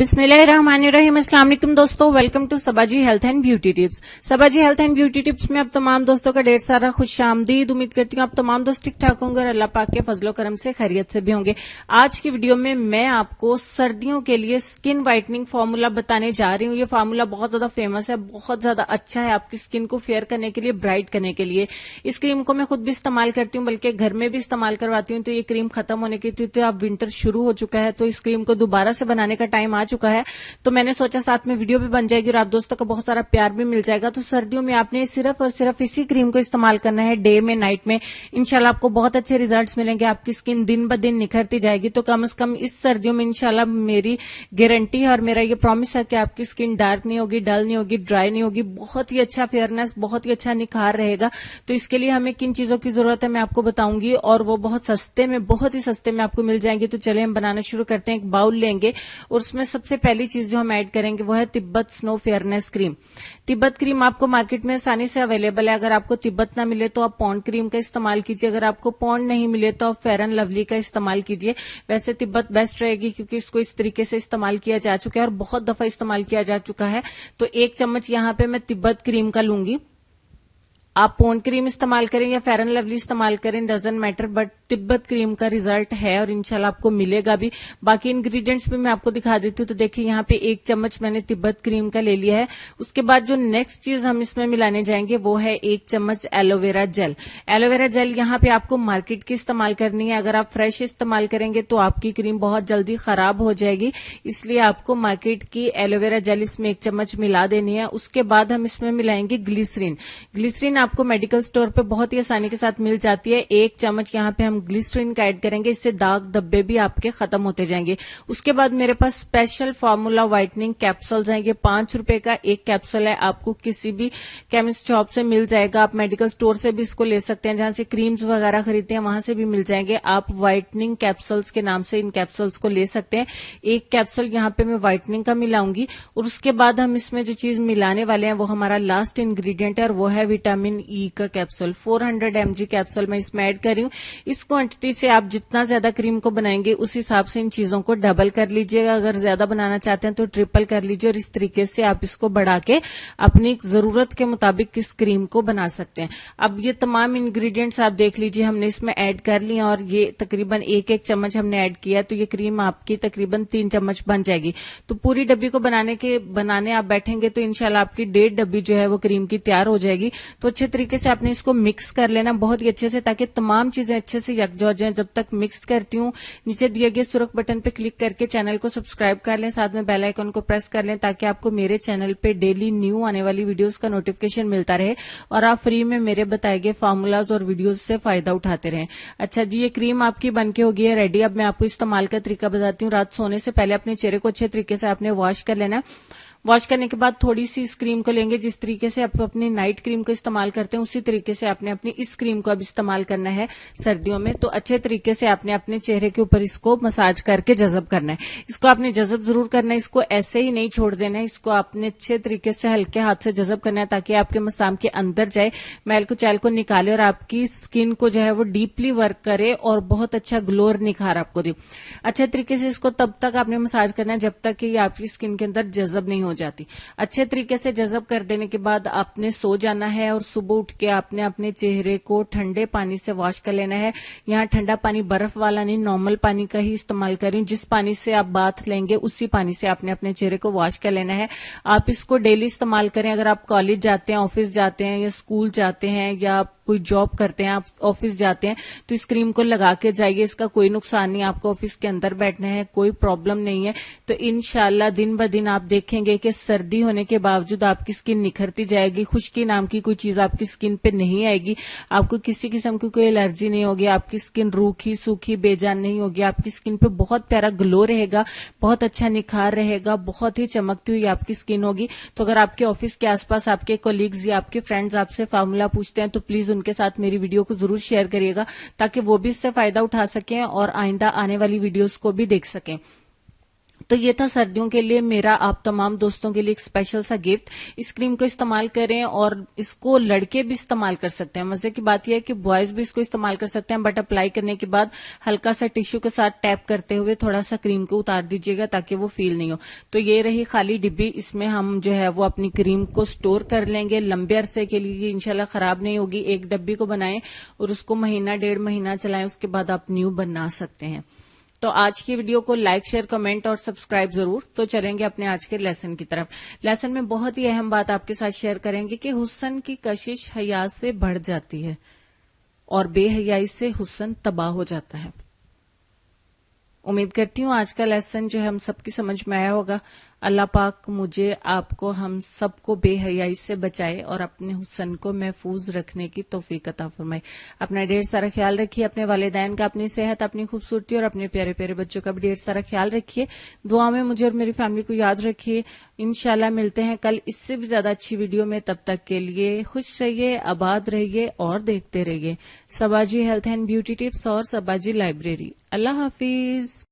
बिस्मिल्लाहिर्रहमानिर्रहीम। अस्सलाम वालेकुम दोस्तों, welcome to Sabaji health and beauty tips. Sabaji health and beauty tips में आप तमाम दोस्तों का ढेर सारा खुशामदीद। उम्मीद करती हूँ आप तमाम दोस्त ठीक ठाक होंगे और अल्लाह पाक के फजलो करम से खैरियत से भी होंगे। आज की वीडियो में मैं आपको सर्दियों के लिए स्किन व्हाइटनिंग फार्मूला बताने जा रही हूँ। ये फार्मूला बहुत ज्यादा फेमस है, बहुत ज्यादा अच्छा है आपकी स्किन को फेयर करने के लिए, ब्राइट करने के लिए। इस क्रीम को मैं खुद भी इस्तेमाल करती हूँ, बल्कि घर में भी इस्तेमाल करवाती हूँ। तो ये क्रीम खत्म होने की थी, तो अब विंटर शुरू हो चुका है, तो इस क्रीम को दोबारा से बनाने का टाइम आ चुका है। तो मैंने सोचा साथ में वीडियो भी बन जाएगी और आप दोस्तों का बहुत सारा प्यार भी मिल जाएगा। तो सर्दियों में आपने सिर्फ और सिर्फ इसी क्रीम को इस्तेमाल करना है, डे में, नाइट में। इंशाल्लाह आपको बहुत अच्छे रिजल्ट्स मिलेंगे, आपकी स्किन दिन ब दिन निखरती जाएगी। तो कम से कम इस सर्दियों में इंशाल्लाह मेरी गारंटी है और मेरा ये प्रॉमिस है कि आपकी स्किन डार्क नहीं होगी, डल नहीं होगी, ड्राई नहीं होगी, बहुत ही अच्छा फेयरनेस, बहुत ही अच्छा निखार रहेगा। तो इसके लिए हमें किन चीजों की जरूरत है मैं आपको बताऊंगी, और वो बहुत सस्ते में, बहुत ही सस्ते में आपको मिल जाएंगे। तो चले हम बनाना शुरू करते हैं। एक बाउल लेंगे और उसमें सबसे पहली चीज जो हम ऐड करेंगे वो है Tibet snow fairness cream. Tibet cream आपको मार्केट में आसानी से अवेलेबल है। अगर आपको तिब्बत ना मिले तो आप पॉन्ड क्रीम का इस्तेमाल कीजिए। अगर आपको पॉन्ड नहीं मिले तो आप फेयर एंड लवली का इस्तेमाल कीजिए। वैसे तिब्बत बेस्ट रहेगी क्योंकि इसको इस तरीके से इस्तेमाल किया जा चुका है और बहुत दफा इस्तेमाल किया जा चुका है। तो 1 चम्मच यहां पे मैं तिब्बत क्रीम का लूंगी। आप पॉन्ड क्रीम इस्तेमाल करें या फेयर एंड लवली इस्तेमाल करें, doesn't matter, but Tibet cream का रिजल्ट है और इंशाल्लाह आपको मिलेगा भी। बाकी इंग्रेडिएंट्स भी मैं आपको दिखा देती हूँ। तो देखिए यहाँ पे 1 चम्मच मैंने तिब्बत क्रीम का ले लिया है। उसके बाद जो नेक्स्ट चीज हम इसमें मिलाने जाएंगे वो है 1 चम्मच एलोवेरा जेल। एलोवेरा जेल यहाँ पे आपको मार्केट की इस्तेमाल करनी है। अगर आप फ्रेश इस्तेमाल करेंगे तो आपकी क्रीम बहुत जल्दी खराब हो जाएगी, इसलिए आपको मार्केट की एलोवेरा जेल इसमें 1 चम्मच मिला देनी है। उसके बाद हम इसमें मिलाएंगे ग्लिसरीन। ग्लिसरीन आपको मेडिकल स्टोर पे बहुत ही आसानी के साथ मिल जाती है। 1 चम्मच यहाँ पे हम ग्लिसरीन का ऐड करेंगे, इससे दाग धब्बे भी आपके खत्म होते जाएंगे। उसके बाद मेरे पास स्पेशल फार्मूला व्हाइटनिंग कैप्सूल्स हैं। ये 5 रुपए का एक कैप्सूल है, आपको किसी भी केमिस्ट शॉप से मिल जाएगा। आप मेडिकल स्टोर से भी इसको ले सकते हैं, जहां से क्रीम्स वगैरह खरीदते हैं वहां से भी मिल जाएंगे। आप व्हाइटनिंग कैप्सूल्स के नाम से इन कैप्सूल्स को ले सकते हैं। 1 कैप्सूल यहाँ पे मैं व्हाइटनिंग का मिलाऊंगी और उसके बाद हम इसमें जो चीज मिलाने वाले हैं वो हमारा लास्ट इंग्रेडिएंट है और वो है विटामिन ई का कैप्सूल। 400 mg कैप्सूल मैं इसमें ऐड कर रही हूँ। इस क्वांटिटी से आप जितना ज्यादा क्रीम को बनाएंगे उस हिसाब से इन चीजों को डबल कर लीजिएगा। अगर ज्यादा बनाना चाहते हैं तो ट्रिपल कर लीजिए और इस तरीके से आप इसको बढ़ा के अपनी जरूरत के मुताबिक इस क्रीम को बना सकते हैं। अब ये तमाम इंग्रेडिएंट्स आप देख लीजिए, हमने इसमें ऐड कर लिए और ये तकरीबन 1-1 चम्मच हमने ऐड किया, तो ये क्रीम आपकी तकरीबन 3 चम्मच बन जाएगी। तो पूरी डब्बी को बनाने आप बैठेंगे तो इंशाल्लाह आपकी 1.5 डब्बी जो है वो क्रीम की तैयार हो जाएगी। तो अच्छे तरीके से आपने इसको मिक्स कर लेना बहुत ही अच्छे से, ताकि तमाम चीजें अच्छे से यकजा हो जाएं। जब तक मिक्स करती हूँ, नीचे दिए गए सुर्ख बटन पे क्लिक करके चैनल को सब्सक्राइब कर लें, साथ में बेल आइकन को प्रेस कर लें, ताकि आपको मेरे चैनल पे डेली न्यू आने वाली वीडियोस का नोटिफिकेशन मिलता रहे और आप फ्री में मेरे बताए गए फार्मूलाज और वीडियोस से फायदा उठाते रहें। अच्छा जी, ये क्रीम आपकी बनके हो गई है रेडी। अब मैं आपको इस्तेमाल का तरीका बताती हूँ। रात सोने से पहले अपने चेहरे को अच्छे तरीके से आपने वॉश कर लेना। वॉश करने के बाद थोड़ी सी इस क्रीम को लेंगे, जिस तरीके से आप अपनी नाइट क्रीम को इस्तेमाल करते हैं उसी तरीके से आपने अपनी इस क्रीम को अब इस्तेमाल करना है सर्दियों में। तो अच्छे तरीके से आपने अपने चेहरे के ऊपर इसको मसाज करके जज़ब करना है। इसको आपने जज़ब जरूर करना है, इसको ऐसे ही नहीं छोड़ देना है। इसको आपने अच्छे तरीके से हल्के हाथ से जज़ब करना है, ताकि आपके मसाम के अंदर जाए, मैल को चैल को निकाले और आपकी स्किन को जो है वो डीपली वर्क करे और बहुत अच्छा ग्लो और निखार आपको दे। अच्छे तरीके से इसको तब तक आपने मसाज करना है जब तक कि आपकी स्किन के अंदर जज़ब नहीं हो जाती। अच्छे तरीके से जज़ब कर देने के बाद आपने सो जाना है और सुबह उठ के आपने अपने चेहरे को ठंडे पानी से वॉश कर लेना है। यहाँ ठंडा पानी बर्फ वाला नहीं, नॉर्मल पानी का ही इस्तेमाल करें। जिस पानी से आप बाथ लेंगे उसी पानी से आपने अपने चेहरे को वॉश कर लेना है। आप इसको डेली इस्तेमाल करें। अगर आप कॉलेज जाते हैं, ऑफिस जाते हैं या स्कूल जाते हैं या कोई जॉब करते हैं, आप ऑफिस जाते हैं, तो इस क्रीम को लगा के जाइए। इसका कोई नुकसान नहीं, आपको ऑफिस के अंदर बैठना है, कोई प्रॉब्लम नहीं है। तो इंशाल्लाह दिन ब दिन आप देखेंगे कि सर्दी होने के बावजूद आपकी स्किन निखरती जाएगी। खुश्की नाम की कोई चीज आपकी स्किन पे नहीं आएगी, आपको किसी किस्म की कोई एलर्जी नहीं होगी, आपकी स्किन रूखी सूखी बेजान नहीं होगी। आपकी स्किन पे बहुत प्यारा ग्लो रहेगा, बहुत अच्छा निखार रहेगा, बहुत ही चमकती हुई आपकी स्किन होगी। तो अगर आपके ऑफिस के आसपास आपके कोलीग्स या आपके फ्रेंड्स आपसे फार्मूला पूछते हैं तो प्लीज उनके साथ मेरी वीडियो को जरूर शेयर करिएगा, ताकि वो भी इससे फायदा उठा सकें और आइंदा आने वाली वीडियोस को भी देख सकें। तो ये था सर्दियों के लिए मेरा आप तमाम दोस्तों के लिए एक स्पेशल सा गिफ्ट। इस क्रीम को इस्तेमाल करें और इसको लड़के भी इस्तेमाल कर सकते हैं। मजे की बात यह है कि बॉयज भी इसको इस्तेमाल कर सकते हैं, बट अप्लाई करने के बाद हल्का सा टिश्यू के साथ टैप करते हुए थोड़ा सा क्रीम को उतार दीजिएगा ताकि वो फील नहीं हो। तो ये रही खाली डिब्बी, इसमें हम जो है वो अपनी क्रीम को स्टोर कर लेंगे लंबे अरसे के लिए, इंशाल्लाह खराब नहीं होगी। एक डब्बी को बनाएं और उसको महीना 1.5 महीना चलाएं, उसके बाद आप न्यू बना सकते हैं। तो आज की वीडियो को लाइक, शेयर, कमेंट और सब्सक्राइब जरूर। तो चलेंगे अपने आज के लेसन की तरफ। लेसन में बहुत ही अहम बात आपके साथ शेयर करेंगे कि हुस्न की कशिश हया से बढ़ जाती है और बेहयाई से हुस्न तबाह हो जाता है। उम्मीद करती हूँ आज का लेसन जो है हम सबकी समझ में आया होगा। अल्लाह पाक मुझे, आपको, हम सबको बेहयाई से बचाए और अपने हुस्न को महफूज रखने की तौफीक अता फरमाए। अपना ढेर सारा ख्याल रखिए, अपने वालिदैन का, अपनी सेहत, अपनी खूबसूरती और अपने प्यारे प्यारे बच्चों का भी ढेर सारा ख्याल रखिए। दुआ में मुझे और मेरी फैमिली को याद रखिए। इंशाल्लाह मिलते हैं कल इससे भी ज्यादा अच्छी वीडियो में। तब तक के लिए खुश रहिए, आबाद रहिए और देखते रहिए सबाजी हेल्थ एंड ब्यूटी टिप्स और सबाजी लाइब्रेरी। अल्लाह हाफिज।